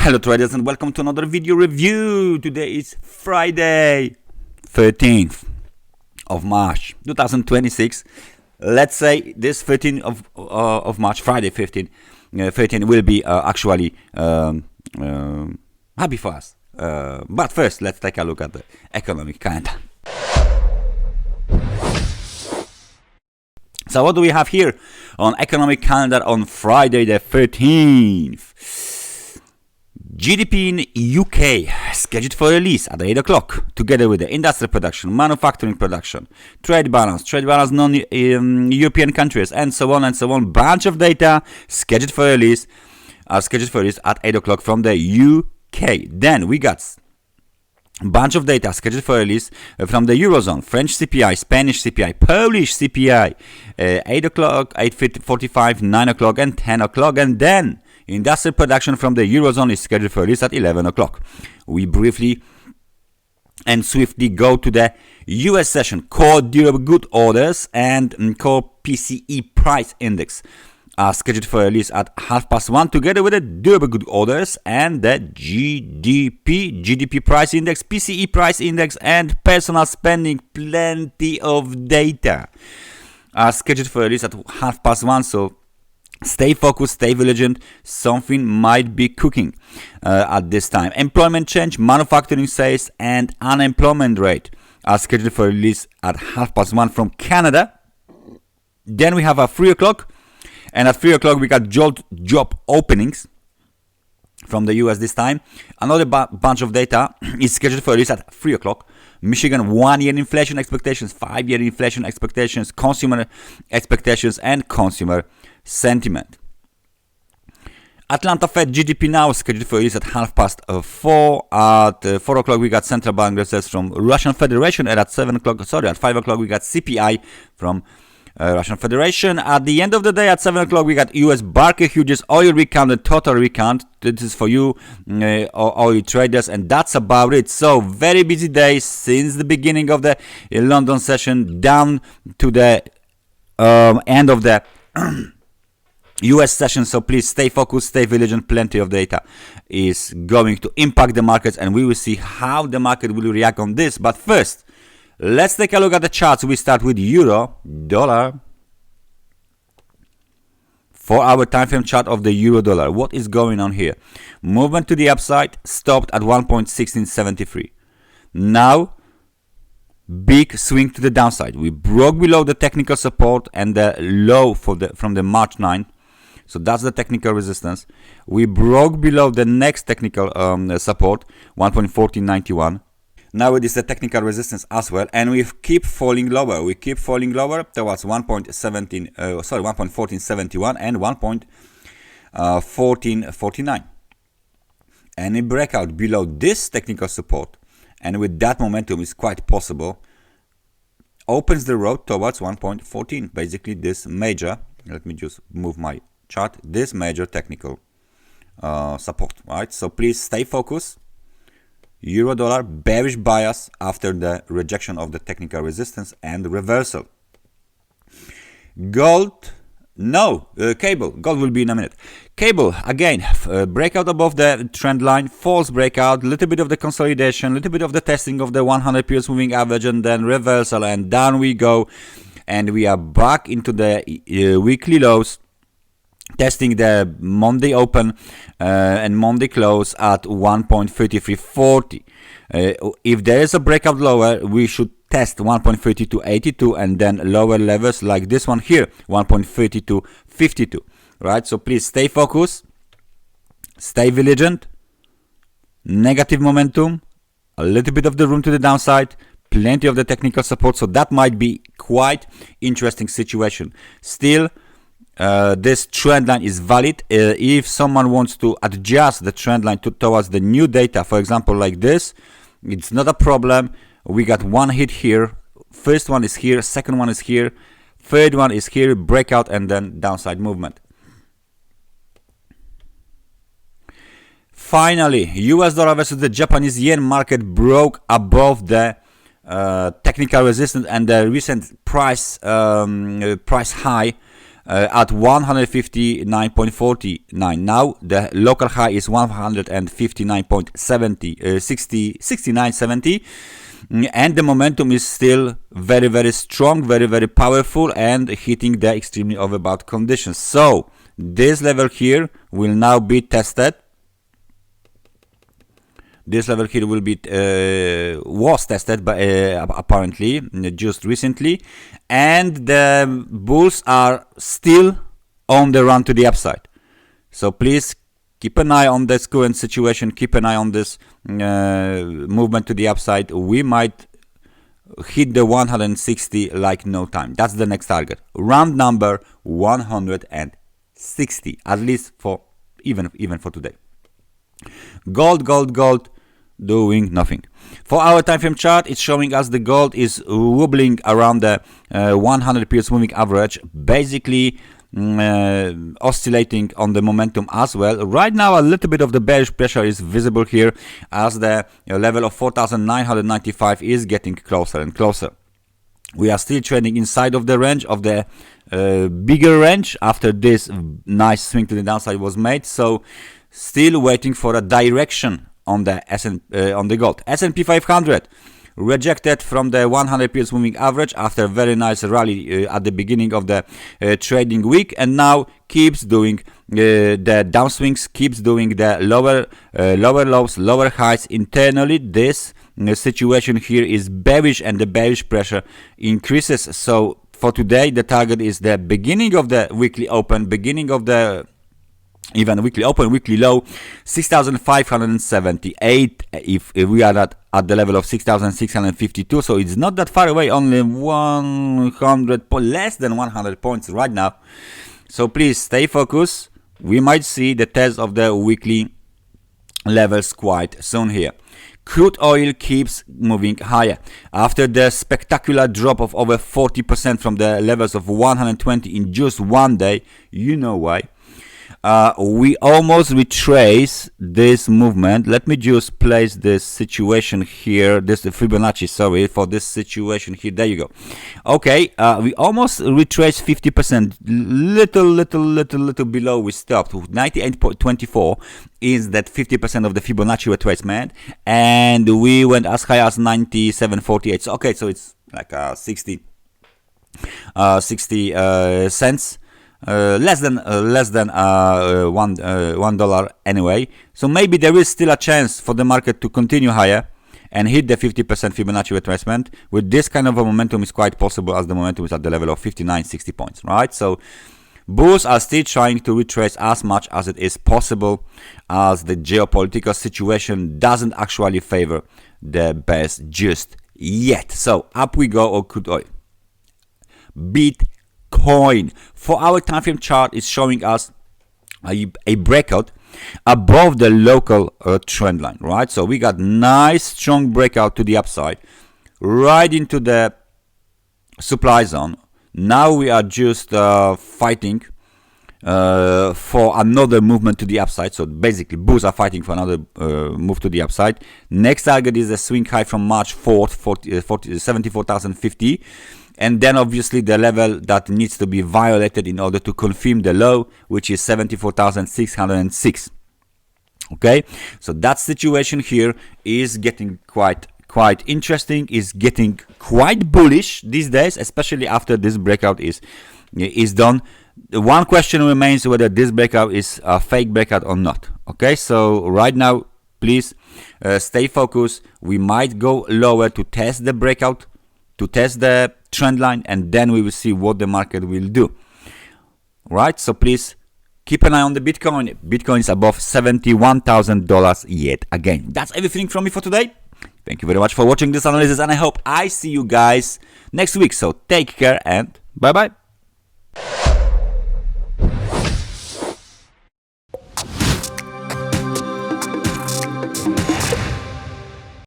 Hello traders and welcome to another video review. Today is Friday 13th of March 2026. Let's say this 13th of March, Friday 13 will be actually happy for us. But first let's take a look at the economic calendar. So what do we have here on economic calendar on Friday the 13th? GDP in UK scheduled for release at 8 o'clock, together with the industrial production, manufacturing production, trade balance non-European countries, and so on and so on. Bunch of data scheduled for release at 8 o'clock from the UK. Then we got bunch of data scheduled for release from the Eurozone, French CPI, Spanish CPI, Polish CPI, 8 o'clock, 8:45, 9 o'clock, and 10 o'clock, and then industrial production from the Eurozone is scheduled for release at 11 o'clock. We briefly and swiftly go to the US session. Core durable good orders and core PCE price index are scheduled for release at 1:30, together with the durable good orders and the GDP price index, PCE price index, and personal spending. Plenty of data are scheduled for release at 1:30, so stay focused, stay vigilant. Something might be cooking at this time. Employment change, manufacturing sales, and unemployment rate are scheduled for release at 1:30 from Canada. Then we have a 3 o'clock, and at 3 o'clock we got job openings from the US this time. Another bunch of data is scheduled for release at 3 o'clock. Michigan 1-year inflation expectations, 5-year inflation expectations, consumer expectations, and consumer sentiment. Atlanta Fed GDP now scheduled for release at 4:30. At 4 o'clock we got central bank reserves from Russian Federation, and at 5 o'clock we got CPI from Russian Federation. At the end of the day, at 7 o'clock we got US Barker Hughes oil recount and total recount. This is for you oil traders, and that's about it. So very busy day since the beginning of the London session down to the end of the US session. So please stay focused, stay vigilant. Plenty of data is going to impact the markets, and we will see how the market will react on this. But first, let's take a look at the charts. We start with euro dollar. 4-hour time frame chart of the euro dollar. What is going on here? Movement to the upside, stopped at 1.1673. Now big swing to the downside. We broke below the technical support and the low from the March 9. So that's the technical resistance. We broke below the next technical support, 1.1491. Now it is the technical resistance as well, and we keep falling lower. We keep falling lower towards 1.1471 and 1.1449. Any breakout below this technical support, and with that momentum is quite possible, opens the road towards 1.14. Basically this major, let me just move my chart, this major technical support, right? So please stay focused. Euro dollar bearish bias after the rejection of the technical resistance and reversal. Gold, cable. Gold will be in a minute. Cable, again, breakout above the trend line, false breakout, little bit of the consolidation, little bit of the testing of the 100 periods moving average, and then reversal, and down we go, and we are back into the weekly lows, testing the Monday open and Monday close at 1.3340. If there is a breakout lower, we should test 1.3282 and then lower levels like this one here, 1.3252. Right? So please stay focused, stay vigilant. Negative momentum, a little bit of the room to the downside, plenty of the technical support. So that might be quite interesting situation. Still, this trend line is valid. If someone wants to adjust the trend line towards the new data, for example like this, it's not a problem. We got one hit here, first one is here, second one is here, third one is here, breakout, and then downside movement. Finally, US dollar versus the Japanese yen market broke above the technical resistance and the recent price high at 159.49. Now the local high is 159.70, and the momentum is still very, very strong, very, very powerful, and hitting the extremely overbought conditions. So this level here will now be tested. This level here will be was tested by apparently just recently, and the bulls are still on the run to the upside. So please keep an eye on this current situation. Keep an eye on this movement to the upside. We might hit the 160 like no time. That's the next target. Round number 160, at least for even for today. Gold doing nothing. For our time frame chart, it's showing us the gold is wobbling around the 100 periods moving average, basically oscillating on the momentum as well. Right now a little bit of the bearish pressure is visible here, as the level of 4,995 is getting closer and closer. We are still trading inside of the range of the bigger range after this nice swing to the downside was made. So still waiting for a direction on the on the gold. S&P 500 rejected from the 100 periods moving average after a very nice rally at the beginning of the trading week, and now keeps doing the downswings, keeps doing the lower lows, lower highs. Internally, this situation here is bearish, and the bearish pressure increases. So for today, the target is the beginning of the weekly open, beginning of the even weekly open, weekly low, 6,578. If we are at the level of 6,652, so it's not that far away, only 100 less than 100 points right now. So please stay focused. We might see the test of the weekly levels quite soon here. Crude oil keeps moving higher after the spectacular drop of over 40% from the levels of 120 in just one day. You know why. We almost retrace this movement. Let me just place this situation here, this Fibonacci, sorry, for this situation here. There you go. Okay, we almost retraced 50%, little below we stopped. 98.24 is that 50% of the Fibonacci retracement, and we went as high as 97.48. So, okay, so it's like 60 cents. Less than $1 anyway. So maybe there is still a chance for the market to continue higher and hit the 50% Fibonacci retracement. With this kind of a momentum, is quite possible, as the momentum is at the level of 59-60 points, right? So bulls are still trying to retrace as much as it is possible, as the geopolitical situation doesn't actually favor the bears just yet. So up we go on crude oil. Bitcoin, for our time frame chart, is showing us a breakout above the local trend line, right? So we got nice strong breakout to the upside right into the supply zone. Now we are just fighting for another movement to the upside. So basically bulls are fighting for another move to the upside. Next target is a swing high from March 4th, 74,050. And then obviously the level that needs to be violated in order to confirm the low, which is 74,606. Okay, so that situation here is getting quite interesting, is getting quite bullish these days, especially after this breakout is done. The one question remains whether this breakout is a fake breakout or not. Okay, so right now, please stay focused. We might go lower to test the breakout, to test the trend line, and then we will see what the market will do. Right, so please keep an eye on the Bitcoin. Bitcoin is above $71,000 yet again. That's everything from me for today. Thank you very much for watching this analysis, and I hope I see you guys next week. So take care and bye bye.